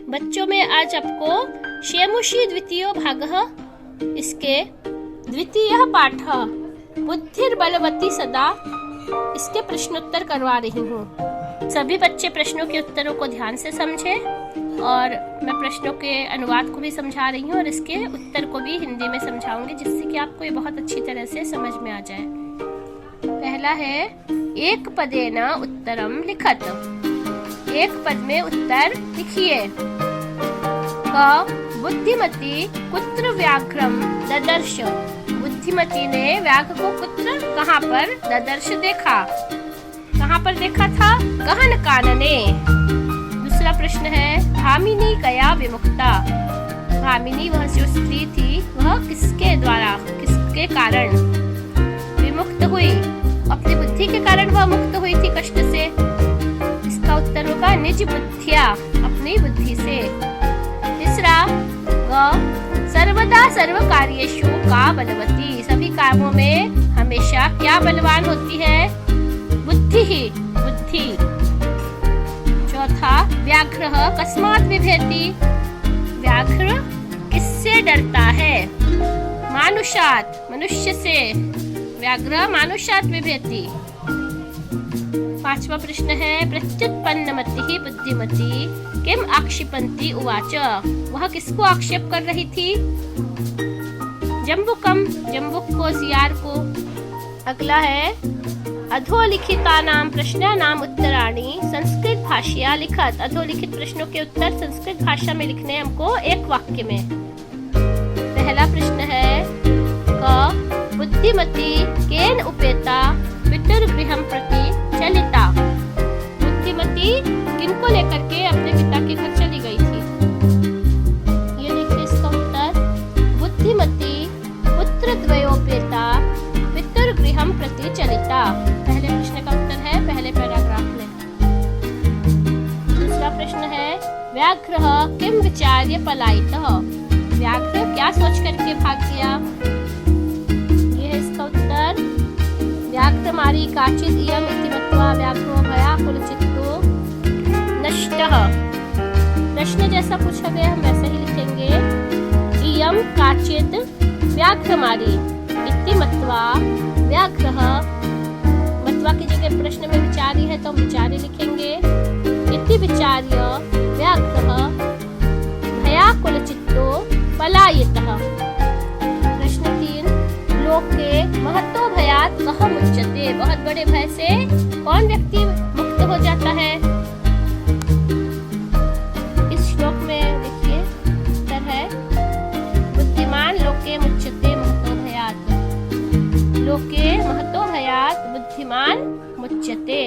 बच्चों में आज आपको शेमुषी द्वितीयो भागः इसके द्वितीय पाठ बुद्धिर्बलवती सदा इसके प्रश्नोत्तर करवा रही हूँ। सभी बच्चे प्रश्नों के उत्तरों को ध्यान से समझें और मैं प्रश्नों के अनुवाद को भी समझा रही हूँ और इसके उत्तर को भी हिंदी में समझाऊंगी, जिससे कि आपको ये बहुत अच्छी तरह से समझ में आ जाए। पहला है एक पदेन उत्तरम लिखत। एक पद में उत्तर लिखिए। क बुद्धिमती कुत्र व्याघ्रम ददर्श। बुद्धिमती ने व्याघ्र को कुत्र कहाँ पर ददर्श देखा। कहाँ पर देखा था? गहन कानने। दूसरा प्रश्न है भामिनी कया विमुक्ता। भामिनी वह जो स्त्री थी वह किसके द्वारा, किसके कारण विमुक्त हुई? अपनी बुद्धि के कारण वह मुक्त हुई थी कष्ट से। इसका उत्तर होगा निज बुद्धिया, अपनी बुद्धि से। तीसरा सर्वदा सर्व कार्येषु का बलवती। सभी कामों में हमेशा क्या बलवान होती है? बुद्धि ही, बुद्धि। चौथा व्याघ्र कस्मात् बिभेति। व्याघ्र किससे डरता है? मानुषात्, मनुष्य से। व्याघ्र मानुषात् बिभेति। पांचवा प्रश्न है प्रत्युत्पन्नमतिः बुद्धिमती किम आक्षिपन्ति उवाच। वह किसको आक्षेप कर रही थी? जम्बुकम, जम्बुक को, सियार को। अगला है अधोलिखितानां प्रश्नानां उत्तराणि संस्कृत भाषया लिखत। अधोलिखित प्रश्नों के उत्तर संस्कृत भाषा में लिखने हमको एक वाक्य में। पहला प्रश्न है क बुद्धिमती केन उपेता पितृगृहं प्रति चलिता। बुद्धिमती किनको लेकर के अपने पिता के घर चली गई थी? ये देखिए इसका उत्तर बुद्धिमती पुत्रद्वयोपेता पितृगृहं प्रति चलिता। पहले प्रश्न का उत्तर है पहले पैराग्राफ में। दूसरा प्रश्न है व्याघ्रः किम विचार्य पलायितः। व्याघ्र क्या सोच करके भाग गया? ये है इसका उत्तर व्याघ्रमारी काचित् इयम् इति मत्वा व्याघ्रो भयाकुलचित्तो नष्टः। प्रश्न जैसा पूछा गया हम वैसे ही लिखेंगे। इयम् काचित् व्याघ्रमारी इति मत्वा व्याघ्रः। मत्वा की जगह प्रश्न में विचारी है तो हम विचारी लिखेंगे। इति विचार्य व्याघ्रः भयाकुलचित्तो पलायितः। प्रश्न 3 लोके महतो भयात् कः मुच्यते। बहुत बड़े भय से कौन व्यक्ति मुक्त हो जाता है? इस श्लोक में देखिए उत्तर है बुद्धिमान लोके मुच्यते महतो भयात्। लोके महतो भयात् बुद्धिमान मुच्यते।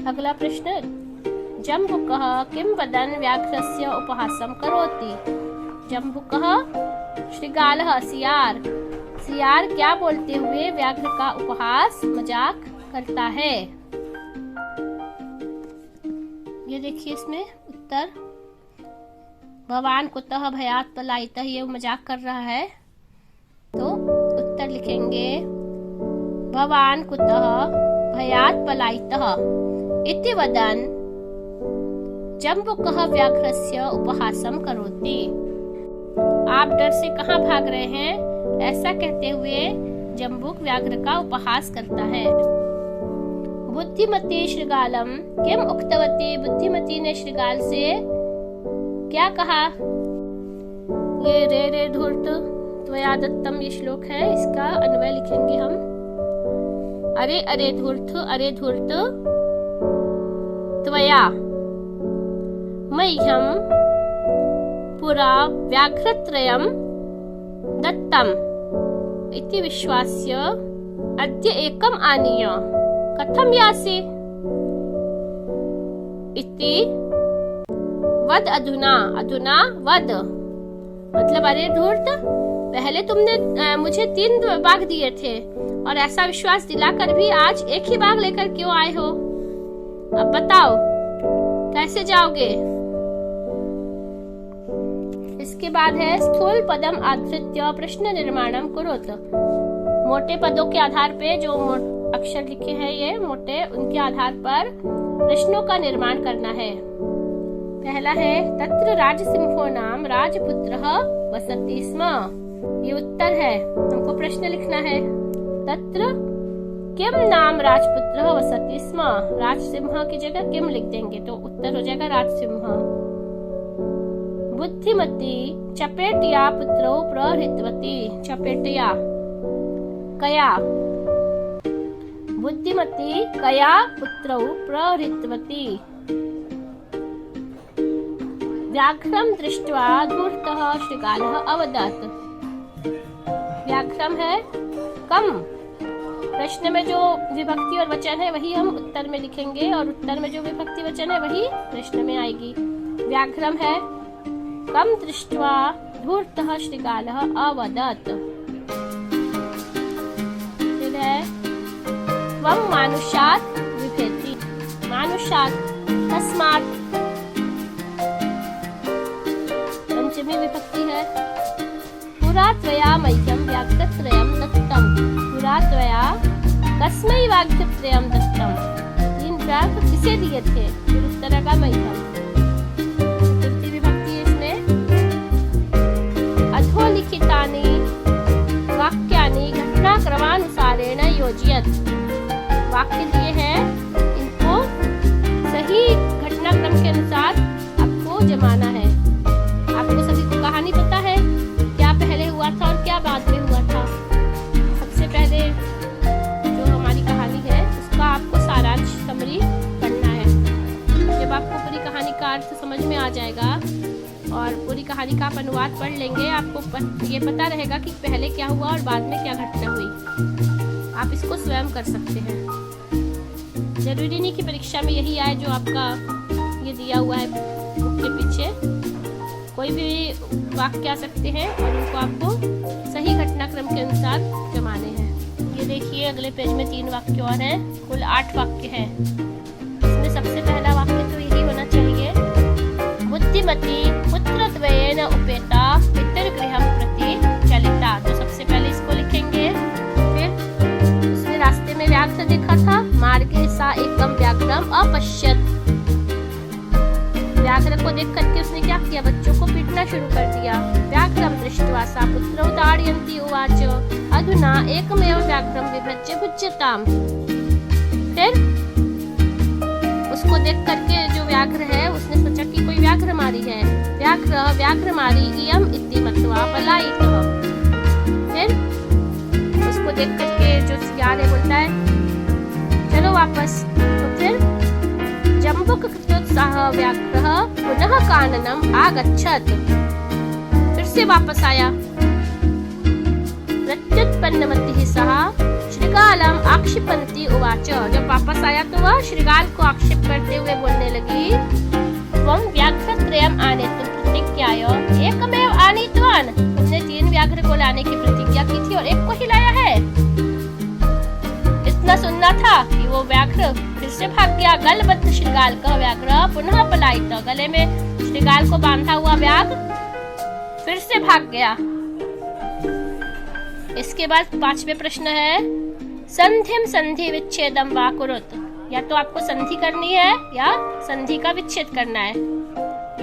अगला प्रश्न जम्बुकः किं वदन् व्याघ्रस्य उपहासं करोति। जम्बुकः श्रीगालः सियार। सियार क्या बोलते हुए व्याघ्र का उपहास मजाक करता है? ये देखिए इसमें उत्तर भवान कुतः भयात् पलायितः। ये मजाक कर रहा है तो उत्तर लिखेंगे भवान कुतः भयात् पलायितः इति वदन् जम्बुकः व्याघ्रस्य उपहासं करोति। आप डर से कहाँ भाग रहे हैं? ऐसा कहते हुए जम्बुक व्याघ्र का उपहास करता है। बुद्धिमती श्रीगालम किम उक्तवती। बुद्धिमती ने श्रीगाल से क्या कहा? ये रे रे धूर्त त्वया दत्तम ये श्लोक है, इसका अन्वय लिखेंगे हम। अरे अरे धूर्त त्वया मह्यं पुरा व्याघ्रत्रयं दत्तम् इति विश्वास्य अद्य एकम् आनीय कथं यासि इति वद अधुना। अधुना वद मतलब अरे धूर्त, पहले तुमने मुझे 3 बाघ दिए थे और ऐसा विश्वास दिलाकर भी आज एक ही बाघ लेकर क्यों आए हो? अब बताओ कैसे जाओगे? इसके बाद है स्थूल पदम आधृत्य प्रश्न निर्माणम कुरुत। मोटे पदों के आधार पे जो अक्षर लिखे हैं ये मोटे, उनके आधार पर प्रश्नों का निर्माण करना है। पहला है तत्र राजसिंहो नाम राजपुत्रः वसति स्म। ये उत्तर है, हमको प्रश्न लिखना है। तत्र किम नाम राजपुत्रः वसति स्म, राजसिंह की जगह किम लिख देंगे तो उत्तर हो जाएगा राजसिंह। बुद्धिमती चपेटिया पुत्रौ प्रहृतवती, चपेटिया कया, बुद्धिमती कया पुत्रौ प्रहृतवती। व्याघ्रं दृष्ट्वा धूर्तः शृगालः अवदत्। व्याघ्रम है कम, प्रश्न में जो विभक्ति और वचन है वही हम उत्तर में लिखेंगे और उत्तर में जो विभक्ति वचन है वही प्रश्न में आएगी। व्याघ्रम है कम दृष्ट्वा धूर्तः शृगालः अवदत्। फिर है त्वं मानुषात् बिभेति, मानुषात् तस्मात्, पंचमी विभक्ति है। पुरा त्वया मह्यं व्याघ्रत्रयं दत्तं, पुरा त्वया कस्मै व्याघ्रत्रयं दत्तं, तीन व्याघ्र किसे दिए थे, फिर उत्तर आएगा मह्यं। चतुर्थी विभक्ति है इसमें। अधोलिखितानि वाक्यानि घटनाक्रमानुसारेण योजयत्, वाक्य दिए हैं, इनको सही घटनाक्रम के अनुसार आपको जमाना है। आपको सभी को कहानी पता है क्या पहले हुआ था और क्या बाद में हुआ था। सबसे पहले जो हमारी कहानी है उसका आपको सारांश समरी पढ़ना है। जब आपको पूरी कहानी का अर्थ समझ में आ जाएगा और पूरी कहानी का आप अनुवाद पढ़ लेंगे, आपको ये पता रहेगा कि पहले क्या हुआ और बाद में क्या घटना हुई। आप इसको स्वयं कर सकते हैं, जरूरी नहीं कि परीक्षा में यही आए जो आपका ये दिया हुआ है बुक के पीछे। कोई भी वाक्य आ सकते हैं और उनको आपको सही घटनाक्रम के अनुसार जमाने हैं। ये देखिए अगले पेज में 3 वाक्य और हैं, कुल 8 वाक्य हैं। इसमें सबसे पहला वाक्य तो यही होना चाहिए, बुद्धिमती पुत्रद्वयेन उपेता पितृगृहं प्रति चलिता। तो सबसे पहले इसको लिखेंगे। फिर उसने रास्ते में व्याघ्र देखा था, मार्गे सा एकम व्याघ्रम अपश्यत्। व्याघ्र को देख करके उसने क्या किया, बच्चों को पीटना शुरू कर दिया। व्याघ्रम दृष्ट्वा सा पुत्रौ ताड़यन्ती उवाच अधुना एकमेव व्याघ्रम विभज्य भुज्यताम्। फिर उसको देख करके जो व्याघ्र है उसने सोचा कि कोई व्याघ्र मारी है। व्याघ्र मारी इयम् इति मत्वा पलायितः। फिर उसको देख करके जो शिकार है बोलता है चलो वापस। तो फिर जम्बुक कृतोत्साह व्याघ्रः पुनः काननम् आगच्छत्, फिर से वापस आया। प्रत्युत्पन्नमतिः सः शृगालम् आक्षिपन्ती उवाच। जब वापस आया तो वह शृगाल को आक्षेप करते हुए बोलने लगी, त्वं व्याघ्रत्रयम् आनेतुं प्रतिज्ञाय एकमेव आनीतवान्। तुमने 3 व्याघ्र को लाने की प्रतिज्ञा की थी और एक को ही लाया है। इतना सुनना था कि वो व्याघ्र फिर से भाग गया। गलबद्ध शृगाल का व्याघ्र पुनः पलायित, गले में शृगाल को बांधा हुआ व्याघ्र फिर से भाग गया। इसके बाद 5वें प्रश्न है, संधिम संधि विच्छेदम वा कुरुत। या तो आपको संधि करनी है या संधि का विच्छेद करना है।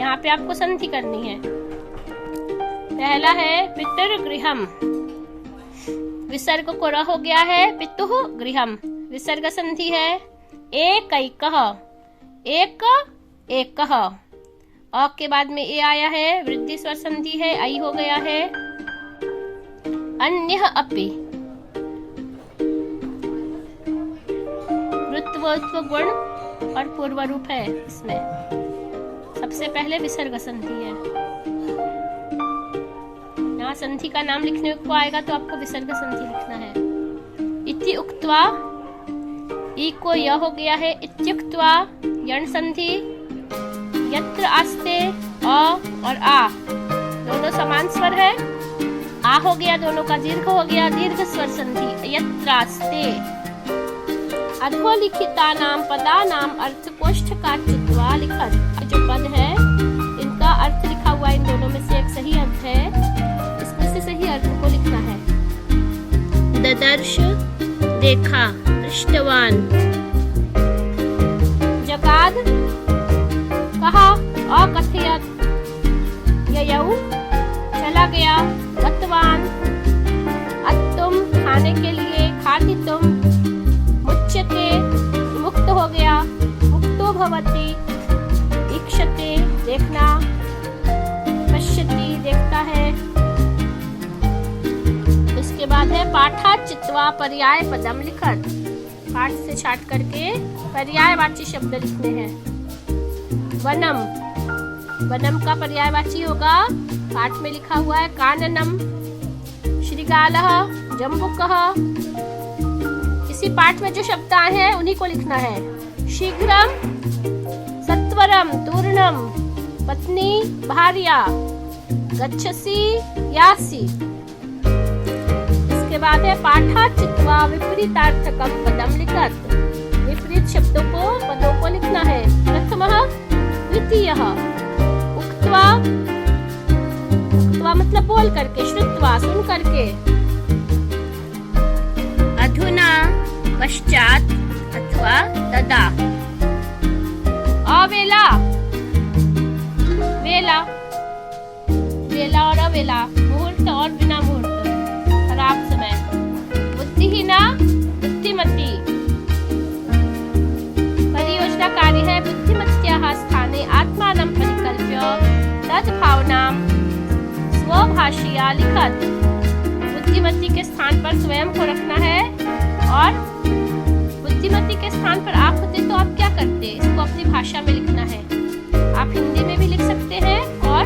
यहाँ पे आपको संधि करनी है। पहला है पितृगृहम, विसर्ग को र हो गया है, पितुः गृहम विसर्ग संधि है। एकैकः, एक एकः, अ के बाद में ए आया है, वृद्धि स्वर संधि है, आई हो गया है। अन्यः अपि, वृत्तवत्व गुण और पूर्व रूप है। इसमें सबसे पहले विसर्ग संधि है। यहाँ संधि का नाम लिखने को आएगा तो आपको विसर्ग संधि लिखना है। इति उक्त्वा, ई को य हो गया है। इत्युक्त्वा यण संधि, यत्र आस्ते अ और आ दोनों समान स्वर है। आ हो गया, दोनों का दीर्घ हो गया, दीर्घ स्वर संधि यत्रास्ते। अधोलिखितानाम पदानाम अर्थ कोष्ठकाचित्वा लिखत। जो पद है इनका अर्थ लिखा हुआ, इन दोनों में से एक सही अर्थ है, इसमें से सही अर्थ को लिखना है। ददर्श देखा, दृष्टवान। जब कहा, अकथयत, ययौ, चला गया, गतवान, अत्तुम, खाने के लिए, खादितुम, मुच्यते, मुक्त हो गया, मुक्तो भवति, ईक्षते, देखना, पश्यति, देखता है। इसके बाद है पाठा चित्वा पर्याय पदम लिखत। पाठ से छाट करके पर्यायवाची शब्द लिखने हैं। वनम, वनम का पर्यायवाची होगा, पाठ में लिखा हुआ है काननम, श्रीगालः, जम्बुकः। इसी पाठ में जो शब्द आए हैं उन्हीं को लिखना है। शीघ्रम, सत्वरम, तूर्णम, पत्नी, भार्या, गच्छसि, यासि। इसके बाद है पाठा चित्वा विपरीतार्थकम पदम लिखत। विपरीत शब्दों को, पदों को लिखना है। प्रथमः, द्वितीयः, उक्त्वा, उक्त्वा मतलब बोल करके, श्रुत्वा, सुन करके, अधुना, पश्चात अथवा तदा। अवेला, वेला, वेला और अवेला, मुहूर्त और बिना मुहूर्त, खराब समय। बुद्धिहीना, बुद्धिमती, परियोजनाकारी है। बुद्धिमत्याः स्थाने आत्मानं परिकल्प्य तद्भावनां स्वभाषया लिखत। बुद्धिमती के स्थान पर स्वयं को रखना है, और बुद्धिमती के स्थान पर आप होते तो आप क्या करते, इसको अपनी भाषा में लिखना है। आप हिंदी में भी लिख सकते हैं और